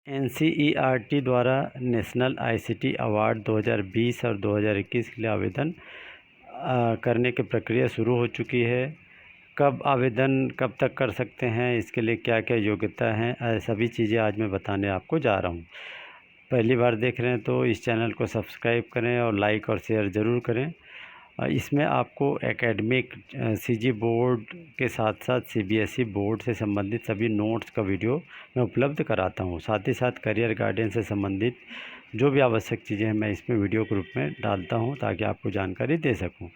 NCERT द्वारा national ICT award 2020 और 2021 के लिए आवेदन करने की प्रक्रिया शुरू हो चुकी है। कब आवेदन कब तक कर सकते हैं, इसके लिए क्या क्या योग्यता हैं, सभी चीज़ें आज मैं बताने आपको जा रहा हूँ। पहली बार देख रहे हैं तो इस चैनल को सब्सक्राइब करें और लाइक और शेयर ज़रूर करें। इसमें आपको एकेडमिक CG बोर्ड के साथ साथ CBSE बोर्ड से संबंधित सभी नोट्स का वीडियो मैं उपलब्ध कराता हूँ। साथ ही साथ करियर गाइडेंस से संबंधित जो भी आवश्यक चीज़ें हैं मैं इसमें वीडियो के रूप में डालता हूँ ताकि आपको जानकारी दे सकूँ।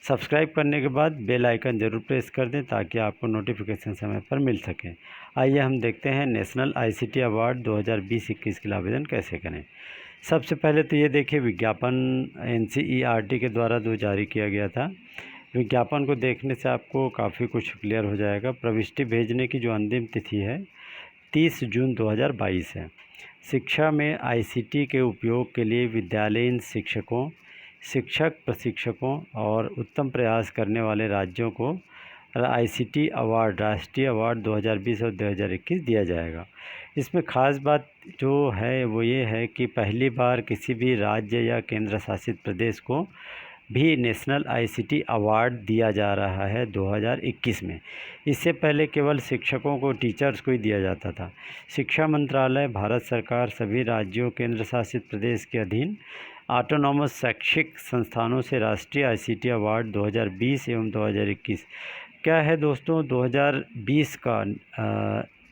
सब्सक्राइब करने के बाद बेल आइकन ज़रूर प्रेस कर दें ताकि आपको नोटिफिकेशन समय पर मिल सके। आइए हम देखते हैं नेशनल ICT अवार्ड 2020-21 के लिए आवेदन कैसे करें। सबसे पहले तो ये देखिए, विज्ञापन NCERT के द्वारा जो जारी किया गया था, विज्ञापन को देखने से आपको काफ़ी कुछ क्लियर हो जाएगा। प्रविष्टि भेजने की जो अंतिम तिथि है 30 जून 2022 है। शिक्षा में ICT के उपयोग के लिए विद्यालयीन शिक्षकों, शिक्षक प्रशिक्षकों और उत्तम प्रयास करने वाले राज्यों को ICT अवार्ड, राष्ट्रीय अवार्ड 2020 और 2021 दिया जाएगा। इसमें ख़ास बात जो है वो ये है कि पहली बार किसी भी राज्य या केंद्र शासित प्रदेश को भी नेशनल ICT अवार्ड दिया जा रहा है 2021 में। इससे पहले केवल शिक्षकों को, टीचर्स को ही दिया जाता था। शिक्षा मंत्रालय, भारत सरकार सभी राज्यों, केंद्र शासित प्रदेश के अधीन ऑटोनॉमस शैक्षिक संस्थानों से राष्ट्रीय ICT अवार्ड 2020 एवं 2021 क्या है दोस्तों, 2020 का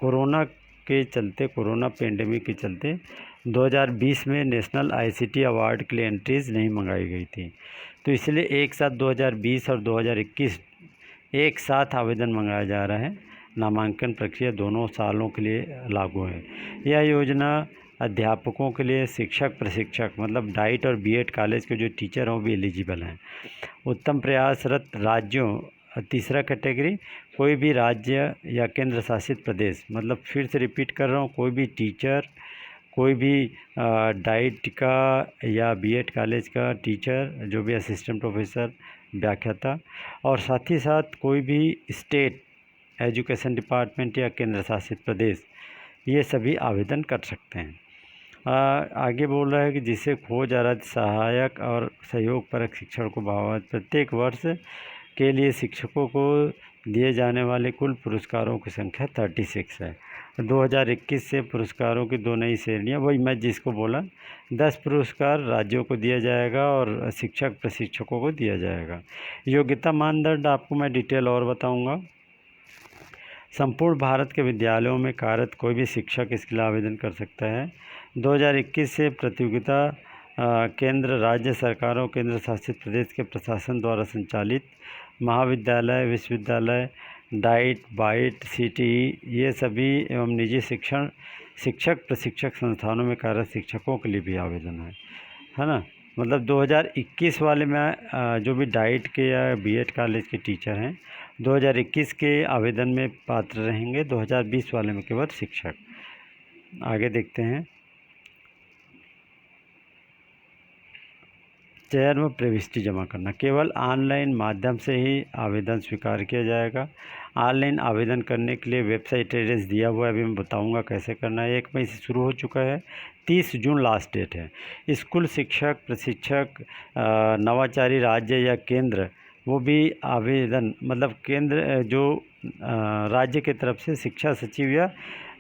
कोरोना के चलते, कोरोना पेंडेमिक के चलते 2020 में नेशनल ICT अवार्ड के लिए एंट्रीज़ नहीं मंगाई गई थी, तो इसलिए एक साथ 2020 और 2021 एक साथ आवेदन मंगाया जा रहा है। नामांकन प्रक्रिया दोनों सालों के लिए लागू है। यह योजना अध्यापकों के लिए, शिक्षक प्रशिक्षक मतलब डाइट और BEd कॉलेज के जो टीचर हैं वो भी एलिजिबल हैं। उत्तम प्रयासरत राज्यों, तीसरा कैटेगरी, कोई भी राज्य या केंद्र शासित प्रदेश, मतलब फिर से रिपीट कर रहा हूँ, कोई भी टीचर, कोई भी डाइट का या BEd कॉलेज का टीचर, जो भी असिस्टेंट प्रोफेसर, व्याख्याता, और साथ ही साथ कोई भी स्टेट एजुकेशन डिपार्टमेंट या केंद्र शासित प्रदेश, ये सभी आवेदन कर सकते हैं। आगे बोल रहा है कि जिसे खोज, आराध्य, सहायक और सहयोग परक शिक्षण को बढ़ावा, प्रत्येक वर्ष के लिए शिक्षकों को दिए जाने वाले कुल पुरस्कारों की संख्या 36 है। 2021 से पुरस्कारों की 2 नई श्रेणियाँ, वही मैं जिसको बोला, 10 पुरस्कार राज्यों को दिया जाएगा और शिक्षक प्रशिक्षकों को दिया जाएगा। योग्यता मानदंड आपको मैं डिटेल और बताऊंगा। संपूर्ण भारत के विद्यालयों में कार्यरत कोई भी शिक्षक इसके लिए आवेदन कर सकता है। 2021 से प्रतियोगिता केंद्र, राज्य सरकारों, केंद्र शासित प्रदेश के प्रशासन द्वारा संचालित महाविद्यालय, विश्वविद्यालय, डाइट, बाइट, CTE, ये सभी एवं निजी शिक्षक प्रशिक्षक संस्थानों में कार्यरत शिक्षकों के लिए भी आवेदन है ना। मतलब 2021 वाले में जो भी डाइट के या BEd कॉलेज के टीचर हैं 2021 के आवेदन में पात्र रहेंगे, 2020 वाले में केवल शिक्षक। आगे देखते हैं। चयन व प्रविष्टि जमा करना, केवल ऑनलाइन माध्यम से ही आवेदन स्वीकार किया जाएगा। ऑनलाइन आवेदन करने के लिए वेबसाइट एड्रेस दिया हुआ है, अभी मैं बताऊंगा कैसे करना है। 1 मई से शुरू हो चुका है, 30 जून लास्ट डेट है। स्कूल शिक्षक, प्रशिक्षक, नवाचारी राज्य या केंद्र, वो भी आवेदन, मतलब केंद्र जो राज्य की तरफ से शिक्षा सचिव या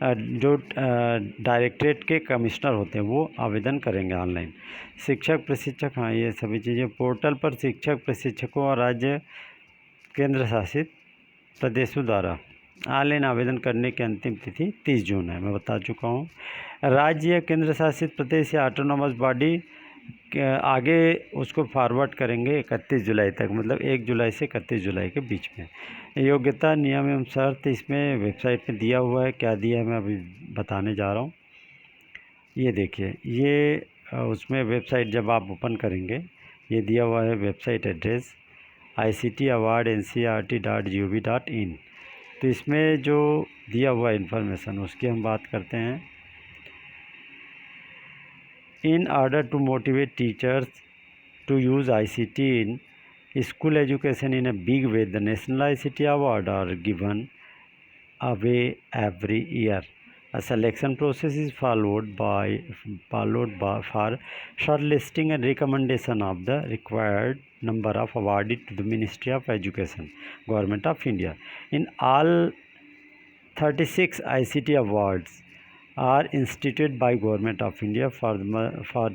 जो डायरेक्टरेट के कमिश्नर होते हैं वो आवेदन करेंगे ऑनलाइन। शिक्षक प्रशिक्षक, हाँ, ये सभी चीज़ें पोर्टल पर शिक्षक प्रशिक्षकों और राज्य केंद्र शासित प्रदेशों द्वारा ऑनलाइन आवेदन करने की अंतिम तिथि 30 जून है, मैं बता चुका हूँ। राज्य या केंद्र शासित प्रदेश या ऑटोनॉमस बॉडी आगे उसको फॉरवर्ड करेंगे 31 जुलाई तक, मतलब 1 जुलाई से 31 जुलाई के बीच में। योग्यता, नियम एवं शर्त इसमें वेबसाइट में दिया हुआ है। क्या दिया है मैं अभी बताने जा रहा हूँ। ये देखिए, ये उसमें वेबसाइट जब आप ओपन करेंगे, ये दिया हुआ है website address ICT award ncert.gov.in। तो इसमें जो दिया हुआ इन्फॉर्मेशन उसकी हम बात करते हैं। In order to motivate teachers to use ICT in school education in a big way, the National ICT Award are given away every year। A selection process is followed by for shortlisting and recommendation of the required number of awarded to the Ministry of Education, Government of India. In all 36 ICT awards are instituted by Government of India for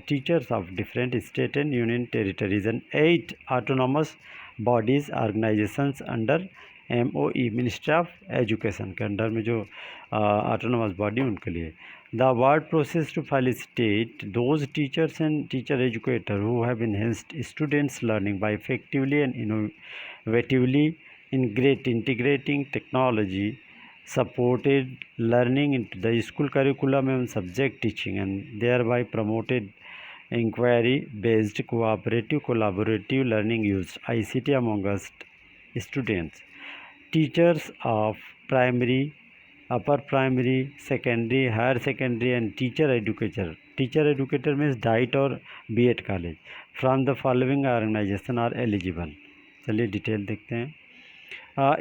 teachers of different state and union territories, and 8 autonomous bodies organizations under MOE, ministry of education के under में जो autonomous body उनके लिए. The award process to felicitate those teachers and teacher educator who have enhanced students learning by effectively and innovatively integrating technology supported learning into the school curriculum and subject teaching, and thereby promoted inquiry based collaborative learning used ICT among us students. Teachers of primary, upper primary, secondary, higher secondary and teacher educator means diet or B.Ed college from the following organization are eligible. चलिए detail देखते हैं.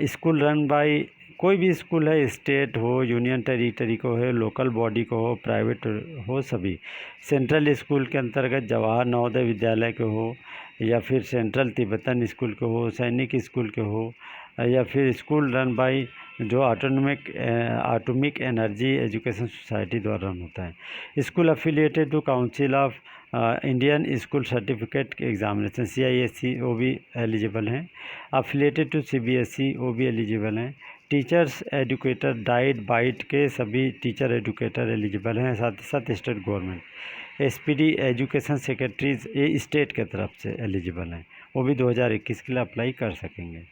School run bye, कोई भी school है, state हो, union territory को है, local body को हो, प्राइवेट हो, सभी. सेंट्रल स्कूल के अंतर्गत जवाहर नवोदय विद्यालय के हो, या फिर सेंट्रल तिब्बतन स्कूल के हो, सैनिक स्कूल के हो, या फिर स्कूल रन बाय जो एटॉमिक एनर्जी एजुकेशन सोसाइटी द्वारा रन होता है. School affiliated to council of Indian school certificate examination CISE वो भी एलिजिबल हैं. अफिलिएटेड टू CBSE वो भी एलिजिबल हैं. टीचर्स एजुकेटर डाइट बाइट के सभी टीचर एजुकेटर एलिजिबल हैं. साथ ही साथ state government SPD education secretaries ये स्टेट के तरफ से एलिजिबल हैं, वो भी 2021 के लिए अप्लाई कर सकेंगे.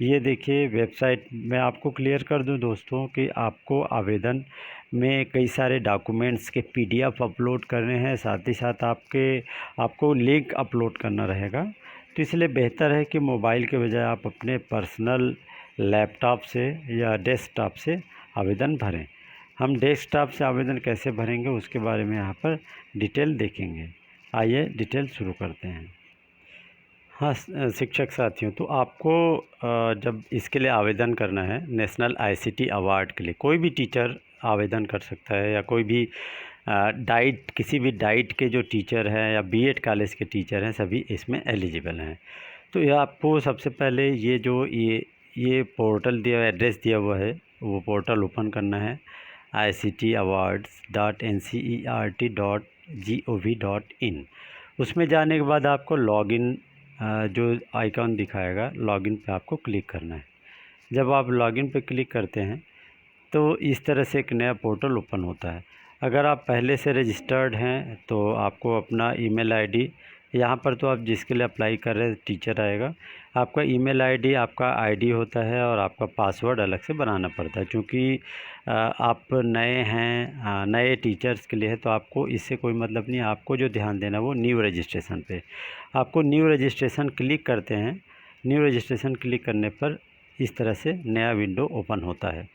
ये देखिए वेबसाइट में आपको क्लियर कर दूं दोस्तों कि आपको आवेदन में कई सारे डॉक्यूमेंट्स के PDF अपलोड करने हैं, साथ ही साथ आपको लिंक अपलोड करना रहेगा. तो इसलिए बेहतर है कि मोबाइल के बजाय आप अपने पर्सनल लैपटॉप से या डेस्कटॉप से आवेदन भरें. हम डेस्कटॉप से आवेदन कैसे भरेंगे उसके बारे में यहाँ पर डिटेल देखेंगे. आइए डिटेल शुरू करते हैं. हाँ शिक्षक साथियों, तो आपको जब इसके लिए आवेदन करना है नेशनल ICT अवार्ड के लिए, कोई भी टीचर आवेदन कर सकता है, या कोई भी किसी भी डाइट के जो टीचर हैं या B.Ed कॉलेज के टीचर हैं, सभी इसमें एलिजिबल हैं. तो ये आपको सबसे पहले ये पोर्टल एड्रेस दिया हुआ है, वो पोर्टल ओपन करना है ictawards.ncert.gov.in. उसमें जाने के बाद आपको लॉगिन जो आइकॉन दिखाएगा, लॉगिन पे आपको क्लिक करना है. जब आप लॉगिन पे क्लिक करते हैं तो इस तरह से एक नया पोर्टल ओपन होता है. अगर आप पहले से रजिस्टर्ड हैं तो आपको अपना ईमेल आईडी, यहाँ पर तो आप जिसके लिए अप्लाई कर रहे हैं टीचर आएगा, आपका ईमेल आईडी आपका आईडी होता है और आपका पासवर्ड अलग से बनाना पड़ता है. क्योंकि आप नए हैं, नए टीचर्स के लिए है, तो आपको इससे कोई मतलब नहीं. आपको जो ध्यान देना वो न्यू रजिस्ट्रेशन पे. आपको न्यू रजिस्ट्रेशन क्लिक करते हैं. न्यू रजिस्ट्रेशन क्लिक करने पर इस तरह से नया विंडो ओपन होता है.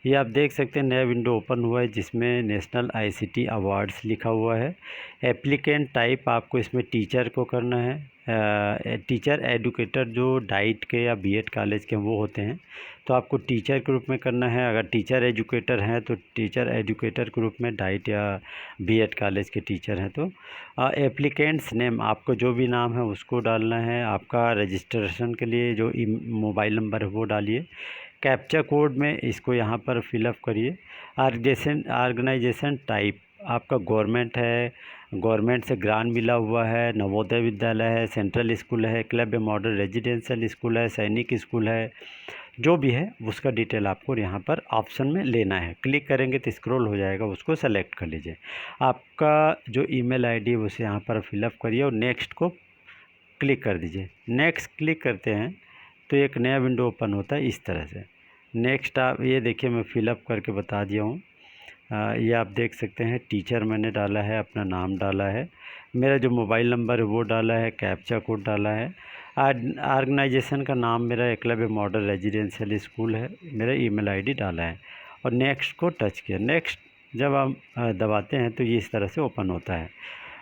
ये आप देख सकते हैं नया विंडो ओपन हुआ है जिसमें नेशनल ICT अवार्ड्स लिखा हुआ है. एप्लीकेंट टाइप आपको इसमें टीचर को करना है. टीचर एजुकेटर जो डाइट के या B.Ed कॉलेज के वो होते हैं, तो आपको टीचर के रूप में करना है. अगर टीचर एजुकेटर हैं तो टीचर एजुकेटर के रूप में, डाइट या B.Ed कॉलेज के टीचर हैं तो. एप्लीकेंट्स नेम, आपको जो भी नाम है उसको डालना है. आपका रजिस्ट्रेशन के लिए जो मोबाइल नंबर है वो डालिए. कैप्चा कोड में इसको यहाँ पर फिलअप करिए. ऑर्गेनाइजेशन टाइप आपका गवर्नमेंट है, गवर्नमेंट से ग्रांट मिला हुआ है, नवोदय विद्यालय है, सेंट्रल स्कूल है, क्लब मॉडल रेजिडेंशियल स्कूल है, सैनिक स्कूल है, जो भी है उसका डिटेल आपको यहाँ पर ऑप्शन में लेना है. क्लिक करेंगे तो स्क्रॉल हो जाएगा, उसको सेलेक्ट कर लीजिए. आपका जो ईमेल आईडी है उसे यहाँ पर फिलअप करिए और नेक्स्ट को क्लिक कर दीजिए. नेक्स्ट क्लिक करते हैं तो एक नया विंडो ओपन होता है इस तरह से. नेक्स्ट आप ये देखिए मैं फ़िलअप करके बता दिया हूँ. ये आप देख सकते हैं टीचर मैंने डाला है, अपना नाम डाला है, मेरा जो मोबाइल नंबर है वो डाला है, कैप्चा कोड डाला है. ऑर्गेनाइजेशन का नाम मेरा एकलव्य मॉडल रेजिडेंशियल स्कूल है, मेरा ईमेल आईडी डाला है और नेक्स्ट को टच किया. नेक्स्ट जब आप दबाते हैं तो ये इस तरह से ओपन होता है.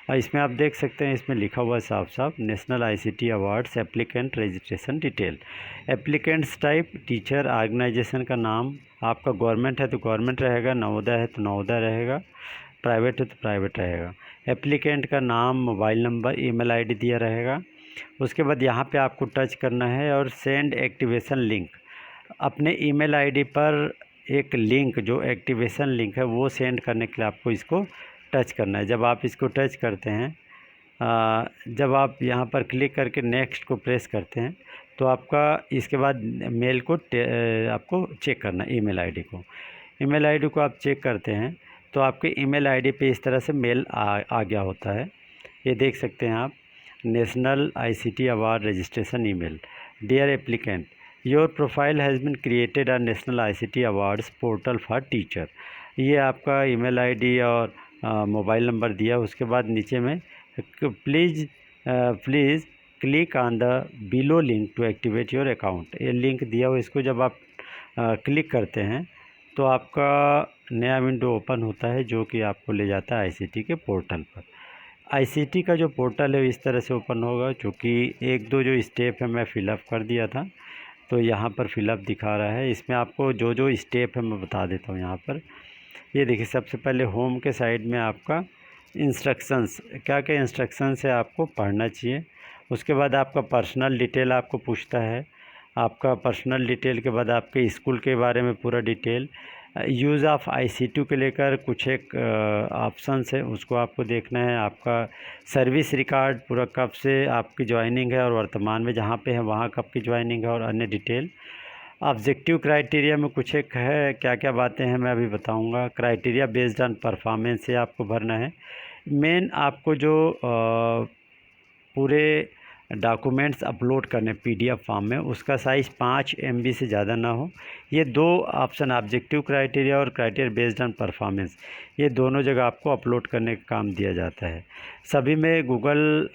और इसमें आप देख सकते हैं, इसमें लिखा हुआ है साफ साफ, national ICT awards applicant registration detail. Applicants type teacher, organisation का नाम, आपका गवर्नमेंट है तो गवर्नमेंट रहेगा, नवोदय है तो नवोदय रहेगा, प्राइवेट है तो प्राइवेट रहेगा। एप्लीकेंट का नाम, मोबाइल नंबर, ईमेल आईडी दिया रहेगा। उसके बाद यहाँ पे आपको टच करना है और सेंड एक्टिवेशन लिंक, अपने ईमेल आईडी पर एक लिंक जो एक्टिवेशन लिंक है वो सेंड करने के लिए आपको इसको टच करना है। जब आप इसको टच करते हैं, जब आप यहाँ पर क्लिक करके नेक्स्ट को प्रेस करते हैं तो आपका इसके बाद मेल को आपको चेक करना है। ईमेल आईडी को आप चेक करते हैं तो आपके ईमेल आईडी पे इस तरह से मेल आ गया होता है। ये देख सकते हैं आप, national ICT award registration email, dear applicant, your profile has been created a national ICT awards portal for teacher. ये आपका ईमेल आईडी और मोबाइल नंबर दिया। उसके बाद नीचे में please click on the below link to activate your account, ये link दिया हुआ, इसको जब आप क्लिक करते हैं तो आपका नया विंडो ओपन होता है जो कि आपको ले जाता है आईसीटी के पोर्टल पर। आईसीटी का जो पोर्टल है इस तरह से ओपन होगा, चूँकि एक दो जो स्टेप है मैं फ़िलअप कर दिया था तो यहाँ पर फ़िलअप दिखा रहा है। इसमें आपको जो जो स्टेप है मैं बता देता हूँ यहाँ पर। ये देखिए, सबसे पहले होम के साइड में आपका इंस्ट्रक्शंस, क्या क्या इंस्ट्रक्शंस है आपको पढ़ना चाहिए। उसके बाद आपका पर्सनल डिटेल आपको पूछता है, आपका पर्सनल डिटेल के बाद आपके स्कूल के बारे में पूरा डिटेल, यूज़ ऑफ आईसीटी के लेकर कुछ एक ऑप्शंस है उसको आपको देखना है। आपका सर्विस रिकॉर्ड पूरा, कब से आपकी ज्वाइनिंग है और वर्तमान में जहाँ पे है वहाँ कब की ज्वाइनिंग है, और अन्य डिटेल। ऑब्जेक्टिव क्राइटेरिया में कुछ एक है, क्या क्या बातें हैं मैं अभी बताऊंगा। क्राइटेरिया बेस्ड ऑन परफॉर्मेंस से आपको भरना है। मेन आपको जो पूरे डॉक्यूमेंट्स अपलोड करने पीडीएफ फॉर्म में, उसका साइज़ 5 MB से ज़्यादा ना हो। ये दो ऑप्शन, ऑब्जेक्टिव क्राइटेरिया और क्राइटेरिया बेस्ड ऑन परफॉर्मेंस, ये दोनों जगह आपको अपलोड करने का काम दिया जाता है। सभी में गूगल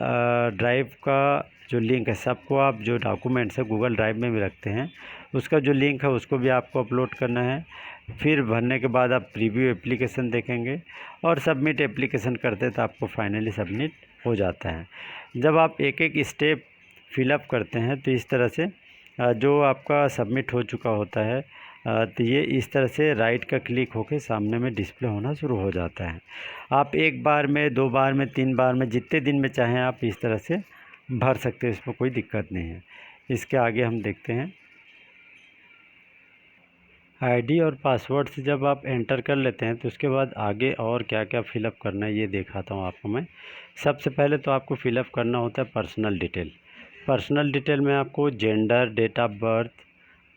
ड्राइव का जो लिंक है, सबको आप जो डॉक्यूमेंट्स है गूगल ड्राइव में भी रखते हैं, उसका जो लिंक है उसको भी आपको अपलोड करना है। फिर भरने के बाद आप प्रीव्यू एप्लीकेशन देखेंगे और सबमिट एप्लीकेशन करते हैं तो आपको फाइनली सबमिट हो जाता है। जब आप एक एक स्टेप फिलअप करते हैं तो इस तरह से जो आपका सबमिट हो चुका होता है तो ये इस तरह से राइट का क्लिक होकर सामने में डिस्प्ले होना शुरू हो जाता है। आप एक बार में, 2 बार में, 3 बार में, जितने दिन में चाहें आप इस तरह से भर सकते हैं, इसमें कोई दिक्कत नहीं है। इसके आगे हम देखते हैं, आईडी और पासवर्ड से जब आप एंटर कर लेते हैं तो उसके बाद आगे और क्या क्या फ़िलअप करना है ये दिखाता हूँ आपको मैं। सबसे पहले तो आपको फ़िलअप करना होता है पर्सनल डिटेल। पर्सनल डिटेल में आपको जेंडर, डेट ऑफ बर्थ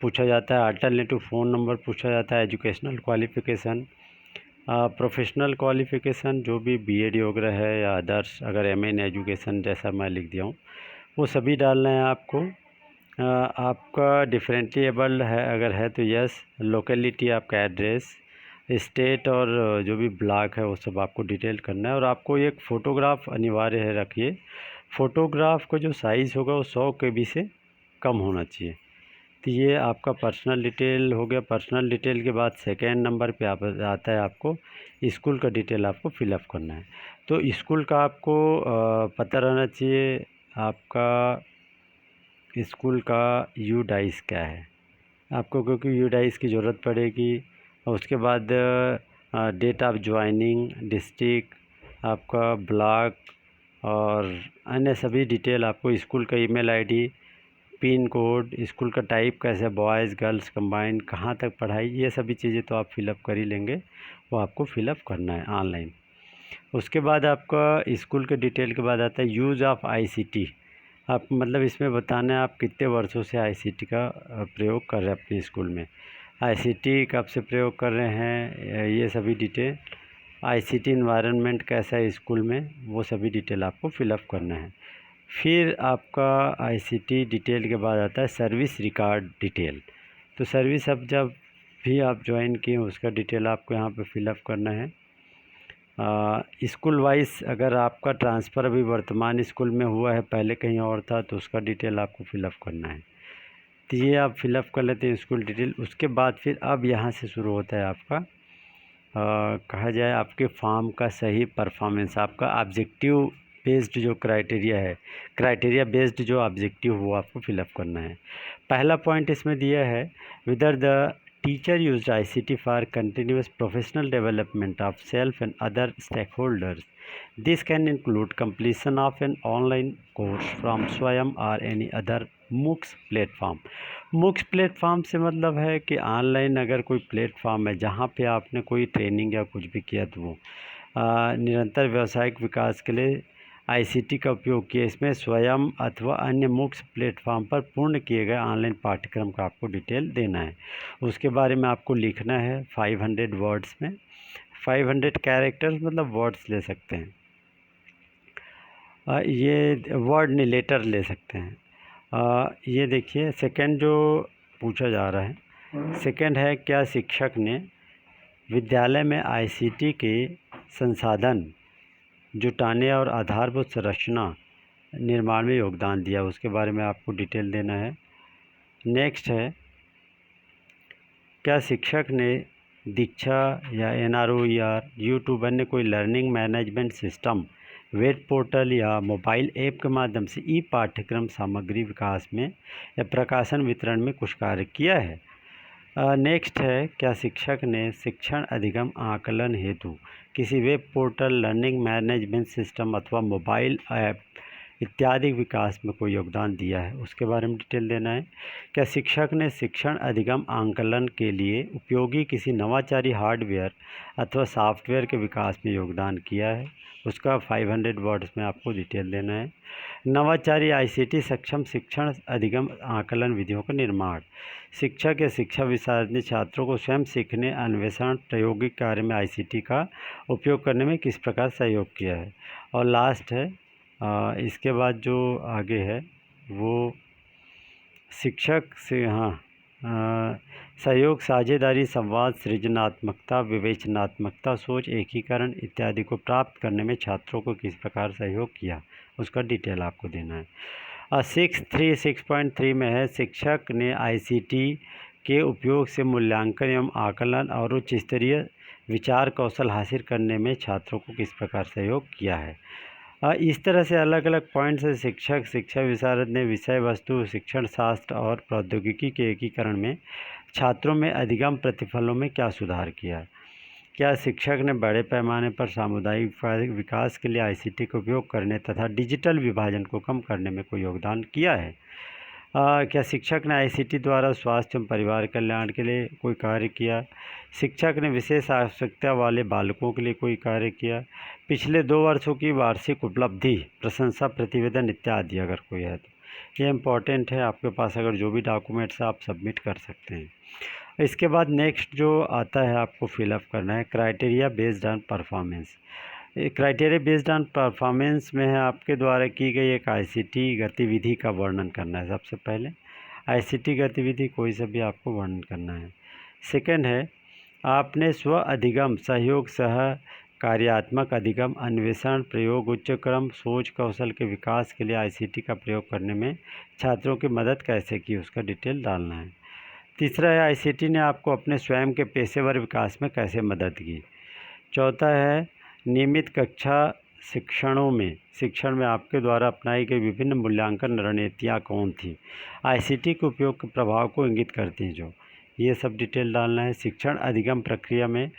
पूछा जाता है, अल्टरनेटिव फ़ोन नंबर पूछा जाता है, एजुकेशनल क्वालिफ़िकेशन, प्रोफेशनल क्वालिफ़िकेशन जो भी बीएड वगैरह है या अदर्स, अगर एमए इन एजुकेशन जैसा मैं लिख दिया हूँ वो सभी डालना है आपको। आपका डिफरेंटली एबल्ड है अगर है तो यस, लोकेलिटी आपका एड्रेस, स्टेट और जो भी ब्लॉक है वो सब आपको डिटेल करना है। और आपको एक फ़ोटोग्राफ अनिवार्य है रखिए। फ़ोटोग्राफ का जो साइज़ होगा वो 100 KB से कम होना चाहिए। तो ये आपका पर्सनल डिटेल हो गया। पर्सनल डिटेल के बाद सेकेंड नंबर पे आप आता है आपको स्कूल का डिटेल आपको फिलअप करना है। तो स्कूल का आपको पता रहना चाहिए आपका स्कूल का यूडाइस क्या है आपको, क्योंकि यूडाइस की ज़रूरत पड़ेगी। और उसके बाद डेट ऑफ ज्वाइनिंग, डिस्ट्रिक्ट, आपका ब्लॉक और अन्य सभी डिटेल आपको, स्कूल का email ID, pin code, school का टाइप कैसे, बॉयज़ गर्ल्स कंबाइंड, कहाँ तक पढ़ाई, ये सभी चीज़ें तो आप फिलअप कर ही लेंगे, वो आपको फिलअप करना है ऑनलाइन। उसके बाद आपका स्कूल के डिटेल के बाद आता है यूज़ ऑफ आईसीटी। आप मतलब इसमें बताना है आप कितने वर्षों से आईसीटी का प्रयोग कर रहे हैं अपने स्कूल में, आईसीटी कब से प्रयोग कर रहे हैं, ये सभी डिटेल। आईसीटी एनवायरनमेंट कैसा है स्कूल में, वो सभी डिटेल आपको फिलअप करना है। फिर आपका आईसीटी डिटेल के बाद आता है सर्विस रिकॉर्ड डिटेल। तो सर्विस अब जब भी आप ज्वाइन किए उसका डिटेल आपको यहाँ पे फिलअप करना है। स्कूल वाइज अगर आपका ट्रांसफ़र अभी वर्तमान स्कूल में हुआ है, पहले कहीं और था, तो उसका डिटेल आपको फिलअप करना है। तो ये आप फिलअप कर लेते हैं स्कूल डिटेल। उसके बाद फिर अब यहाँ से शुरू होता है आपका कहा जाए आपके फॉर्म का सही परफॉर्मेंस, आपका ऑब्जेक्टिव बेस्ड जो क्राइटेरिया बेस्ड जो ऑब्जेक्टिव वो आपको फिलअप करना है। पहला पॉइंट इसमें दिया है, whether the teacher used ICT for continuous professional development of self and other stake holders. This can include completion of an online course from Swayam और any other MOOCs platform. MOOCs platform से मतलब है कि online अगर कोई platform है जहाँ पे आपने कोई ट्रेनिंग या कुछ भी किया तो वो निरंतर व्यावसायिक विकास के लिए ICT का उपयोग किया। इसमें स्वयं अथवा अन्य MOOCs प्लेटफॉर्म पर पूर्ण किए गए ऑनलाइन पाठ्यक्रम का आपको डिटेल देना है। उसके बारे में आपको लिखना है 500 वर्ड्स में। 500 कैरेक्टर्स मतलब वर्ड्स ले सकते हैं, ये वर्ड नहीं लेटर ले सकते हैं। ये देखिए सेकंड जो पूछा जा रहा है, सेकंड है, क्या शिक्षक ने विद्यालय में ICT के संसाधन जुटाने और आधारभूत संरचना निर्माण में योगदान दिया, उसके बारे में आपको डिटेल देना है। नेक्स्ट है, क्या शिक्षक ने दीक्षा या NRO या यूट्यूब अन्य कोई learning management system, web portal या मोबाइल ऐप के माध्यम से ई पाठ्यक्रम सामग्री विकास में या प्रकाशन वितरण में कुछ कार्य किया है। नेक्स्ट है, क्या शिक्षक ने शिक्षण अधिगम आकलन हेतु किसी web portal, learning management system अथवा मोबाइल ऐप इत्यादि विकास में कोई योगदान दिया है, उसके बारे में डिटेल देना है। क्या शिक्षक ने शिक्षण अधिगम आकलन के लिए उपयोगी किसी नवाचारी हार्डवेयर अथवा सॉफ्टवेयर के विकास में योगदान किया है, उसका 500 वर्ड्स में आपको डिटेल देना है। नवाचारी ICT सक्षम शिक्षण अधिगम आकलन विधियों का निर्माण, शिक्षक या शिक्षा विशारद ने छात्रों को स्वयं सीखने, अन्वेषण, प्रायोगिक कार्य में ICT का उपयोग करने में किस प्रकार सहयोग किया है। और लास्ट है, इसके बाद जो आगे है वो शिक्षक से सहयोग, साझेदारी, संवाद, सृजनात्मकता, विवेचनात्मकता, सोच, एकीकरण इत्यादि को प्राप्त करने में छात्रों को किस प्रकार सहयोग किया, उसका डिटेल आपको देना है। 6.3 में है, शिक्षक ने ICT के उपयोग से मूल्यांकन एवं आकलन और उच्च स्तरीय विचार कौशल हासिल करने में छात्रों को किस प्रकार सहयोग किया है। इस तरह से अलग अलग पॉइंट से शिक्षक, शिक्षा विशारद ने विषय वस्तु, शिक्षण शास्त्र और प्रौद्योगिकी के एकीकरण में छात्रों में अधिगम प्रतिफलों में क्या सुधार किया। क्या शिक्षक ने बड़े पैमाने पर सामुदायिक विकास के लिए ICT का उपयोग करने तथा डिजिटल विभाजन को कम करने में कोई योगदान किया है। क्या शिक्षक ने ICT द्वारा स्वास्थ्य एवं परिवार कल्याण के लिए कोई कार्य किया। शिक्षक ने विशेष आवश्यकता वाले बालकों के लिए कोई कार्य किया। पिछले 2 वर्षों की वार्षिक उपलब्धि, प्रशंसा प्रतिवेदन इत्यादि अगर कोई है तो ये इम्पॉर्टेंट है, आपके पास अगर जो भी डॉक्यूमेंट्स आप सबमिट कर सकते हैं। इसके बाद नेक्स्ट जो आता है आपको फिलअप करना है, criteria based on performance. Criteria based on performance में है आपके द्वारा की गई एक ICT गतिविधि का वर्णन करना है। सबसे पहले ICT गतिविधि कोई सा भी आपको वर्णन करना है। सेकंड है, आपने स्व अधिगम, सहयोग, सह कार्यात्मक अधिगम, अन्वेषण, प्रयोग, उच्च क्रम, सोच कौशल के विकास के लिए ICT का प्रयोग करने में छात्रों की मदद कैसे की, उसका डिटेल डालना है। तीसरा है, ICT ने आपको अपने स्वयं के पेशेवर विकास में कैसे मदद की। चौथा है, नियमित कक्षा शिक्षण में आपके द्वारा अपनाई गई विभिन्न मूल्यांकन रणनीतियाँ कौन थी, ICT के उपयोग के प्रभाव को इंगित करती हैं जो, ये सब डिटेल डालना है। शिक्षण अधिगम प्रक्रिया में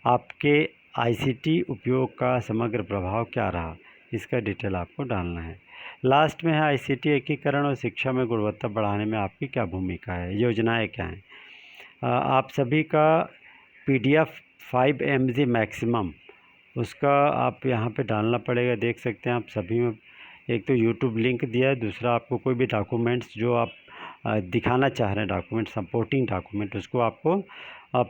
आपके ICT उपयोग का समग्र प्रभाव क्या रहा, इसका डिटेल आपको डालना है। लास्ट में है, ICT एकीकरण और शिक्षा में गुणवत्ता बढ़ाने में आपकी क्या भूमिका है, योजनाएं क्या हैं। आप सभी का PDF 5 MB मैक्सिमम, उसका आप यहाँ पे डालना पड़ेगा। देख सकते हैं आप सभी में, एक तो YouTube लिंक दिया है, दूसरा आपको कोई भी डॉक्यूमेंट्स जो आप दिखाना चाह रहे हैं, डॉक्यूमेंट, सपोर्टिंग डॉक्यूमेंट, उसको आपको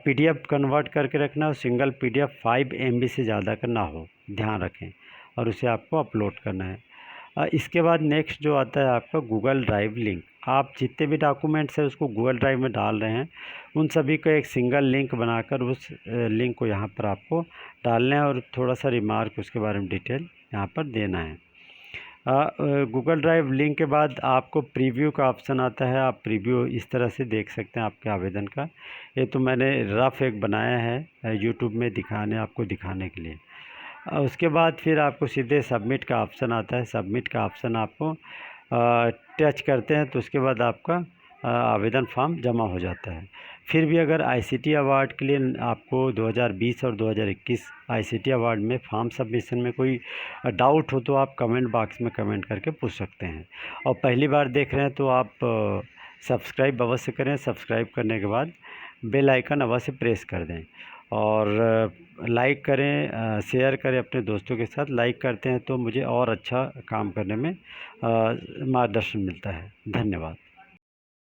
PDF कन्वर्ट करके रखना है। सिंगल PDF 5 MB से ज़्यादा का ना हो, ध्यान रखें, और उसे आपको अपलोड करना है। इसके बाद नेक्स्ट जो आता है आपका गूगल ड्राइव लिंक। आप जितने भी डॉक्यूमेंट्स हैं उसको गूगल ड्राइव में डाल रहे हैं, उन सभी का एक सिंगल लिंक बनाकर उस लिंक को यहाँ पर आपको डालना है और थोड़ा सा रिमार्क उसके बारे में डिटेल यहाँ पर देना है। गूगल ड्राइव लिंक के बाद आपको प्रीव्यू का ऑप्शन आता है। आप प्रीव्यू इस तरह से देख सकते हैं आपके आवेदन का। ये तो मैंने रफ एक बनाया है यूट्यूब में आपको दिखाने के लिए। उसके बाद फिर आपको सीधे सबमिट का ऑप्शन आता है। सबमिट का ऑप्शन आपको टच करते हैं तो उसके बाद आपका आवेदन फॉर्म जमा हो जाता है। फिर भी अगर आईसीटी अवार्ड के लिए आपको 2020 और 2021 आईसीटी अवार्ड में फॉर्म सबमिशन में कोई डाउट हो तो आप कमेंट बॉक्स में कमेंट करके पूछ सकते हैं। और पहली बार देख रहे हैं तो आप सब्सक्राइब अवश्य करें। सब्सक्राइब करने के बाद बेल आइकन अवश्य प्रेस कर दें और लाइक करें, शेयर करें अपने दोस्तों के साथ। लाइक करते हैं तो मुझे और अच्छा काम करने में मार्गदर्शन मिलता है। धन्यवाद।